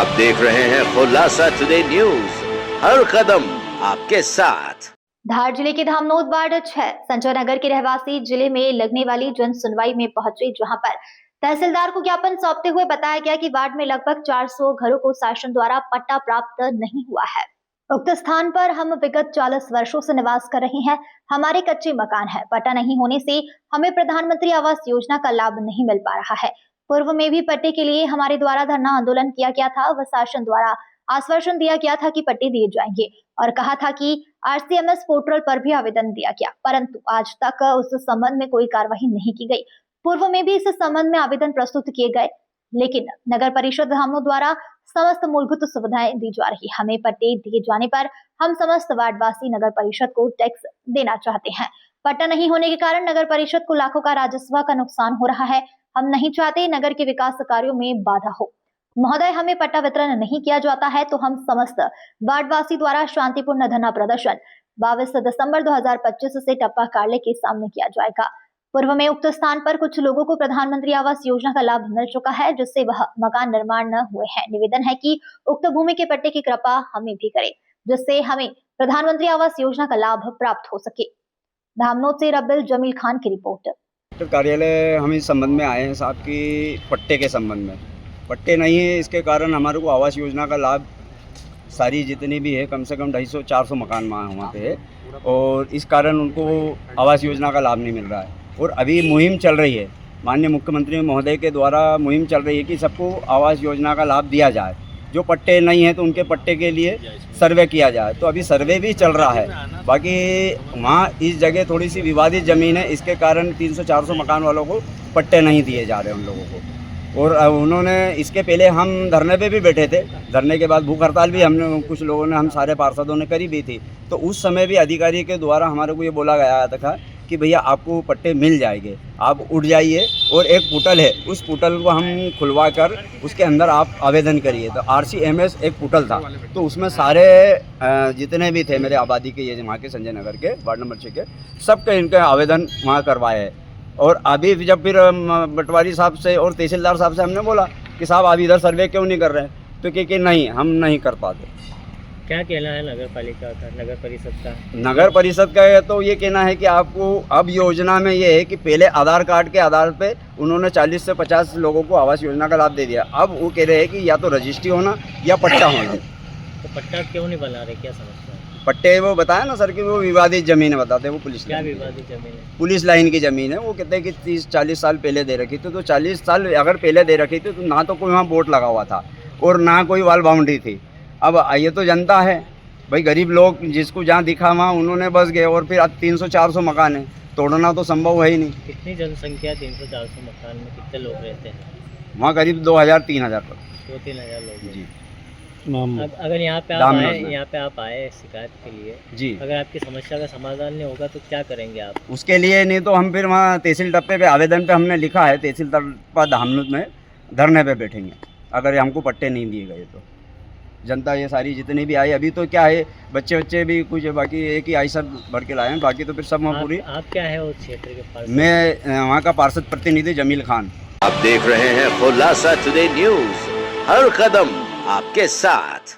आप देख रहे हैं खुलासा टुडे न्यूज, हर कदम आपके साथ। धार जिले के धामनोद वार्ड 6 संजय नगर के रहवासी जिले में लगने वाली जन सुनवाई में पहुंचे, जहां पर तहसीलदार को ज्ञापन सौंपते हुए बताया गया कि वार्ड में लगभग 400 घरों को शासन द्वारा पट्टा प्राप्त नहीं हुआ है। उक्त स्थान पर हम विगत 40 वर्षों से निवास कर रहे हैं। हमारे कच्चे मकान है, पट्टा नहीं होने से हमें प्रधानमंत्री आवास योजना का लाभ नहीं मिल पा रहा है। पूर्व में भी पट्टे के लिए हमारे द्वारा धरना आंदोलन किया गया था व शासन द्वारा आश्वासन दिया गया था कि पट्टे दिए जाएंगे और कहा था कि RCMS पोर्टल पर भी आवेदन दिया गया, परंतु आज तक उस संबंध में कोई कार्रवाई नहीं की गई। पूर्व में भी इस संबंध में आवेदन प्रस्तुत किए गए, लेकिन नगर परिषद धामनोद द्वारा समस्त मूलभूत सुविधाएं दी जा रही। हमें पट्टे दिए जाने पर हम समस्त वार्डवासी नगर परिषद को टैक्स देना चाहते हैं। पट्टा नहीं होने के कारण नगर परिषद को लाखों का राजस्व का नुकसान हो रहा है। हम नहीं चाहते नगर के विकास कार्यों में बाधा हो। महोदय, हमें पट्टा वितरण नहीं किया जाता है तो हम समस्त वार्डवासी द्वारा शांतिपूर्ण धरना प्रदर्शन 22 दिसंबर 2025 से टप्पा कार्यालय के सामने किया जाएगा। पूर्व में उक्त स्थान पर कुछ लोगों को प्रधानमंत्री आवास योजना का लाभ मिल चुका है, जिससे वह मकान निर्माण न हुए हैं। निवेदन है कि उक्त भूमि के पट्टे की कृपा हमें भी करे, जिससे हमें प्रधानमंत्री आवास योजना का लाभ प्राप्त हो सके। धामनोद से रब्बिल जमील खान की रिपोर्ट। कार्यालय हम इस संबंध में आए हैं साहब की पट्टे के संबंध में। पट्टे नहीं है, इसके कारण हमारे को आवास योजना का लाभ सारी जितनी भी है कम से कम 250-400 मकान वहाँ पे है, और इस कारण उनको आवास योजना का लाभ नहीं मिल रहा है। और अभी मुहिम चल रही है, माननीय मुख्यमंत्री महोदय के द्वारा मुहिम चल रही है कि सबको आवास योजना का लाभ दिया जाए। जो पट्टे नहीं हैं तो उनके पट्टे के लिए सर्वे किया जाए, तो अभी सर्वे भी चल रहा है। बाकी वहाँ इस जगह थोड़ी सी विवादित ज़मीन है, इसके कारण 300-400 मकान वालों को पट्टे नहीं दिए जा रहे उन लोगों को। और उन्होंने इसके पहले हम धरने पे भी बैठे थे, धरने के बाद भूख हड़ताल भी हमने कुछ लोगों ने, हम सारे पार्षदों ने करी भी थी। तो उस समय भी अधिकारी के द्वारा हमारे को ये बोला गया था कि भैया आपको पट्टे मिल जाएंगे, आप उठ जाइए। और एक पोर्टल है, उस पोर्टल को हम खुलवा कर उसके अंदर आप आवेदन करिए। तो RCMS एक पोर्टल था, तो उसमें सारे जितने भी थे मेरे आबादी के, ये वहाँ के संजय नगर के वार्ड नंबर 6 के, सबके इनके आवेदन वहाँ करवाए हैं। और अभी जब फिर पटवारी साहब से और तहसीलदार साहब से हमने बोला कि साहब आप इधर सर्वे क्यों नहीं कर रहे हैं, तो कि नहीं, हम नहीं कर पाते। क्या कहना है नगर पालिका का, नगर परिषद का? नगर परिषद का तो ये कहना है कि आपको अब योजना में ये है कि पहले आधार कार्ड के आधार पे उन्होंने 40 से 50 लोगों को आवास योजना का लाभ दे दिया। अब वो कह रहे हैं कि या तो रजिस्ट्री होना या पट्टा होना। तो पट्टा क्यों नहीं बना रहे, क्या समस्या है? पट्टे वो बताया ना सर कि वो विवादित ज़मीन है, बताते हैं वो पुलिस क्या लाइन, विवादित जमीन है? पुलिस लाइन की ज़मीन है। वो कहते हैं कि 30-40 साल पहले दे रखी थी। तो 40 साल अगर पहले दे रखी थी तो ना तो कोई वहाँ बोर्ड लगा हुआ था और ना कोई वॉल बाउंड्री थी। अब ये तो जनता है भाई, गरीब लोग जिसको जहाँ दिखा वहाँ उन्होंने बस गए, और फिर 300-400 मकान है, तोड़ना तो संभव है ही नहीं। कितनी जनसंख्या 300-400 मकान में कितने लोग रहते हैं? वहाँ करीब 2000-3000 पर 2-3 हज़ार लोग जी। अब अगर यहाँ पे आप आए शिकायत के लिए जी, अगर आपकी समस्या का समाधान नहीं होगा तो क्या करेंगे आप? उसके लिए नहीं तो हम फिर वहाँ तहसील टप्पे पे आवेदन पे हमने लिखा है, तहसील टप्पा धामनोद में धरने पे बैठेंगे अगर हमको पट्टे नहीं दिए गए तो। जनता ये सारी जितनी भी आई, अभी तो क्या है बच्चे भी कुछ, बाकी एक ही आई सब भर के लाए हैं, बाकी तो फिर सब वहाँ पूरी। आप क्या है उस क्षेत्र के पास? मैं वहाँ का पार्षद प्रतिनिधि जमील खान। आप देख रहे हैं खुलासा टुडे न्यूज, हर कदम आपके साथ।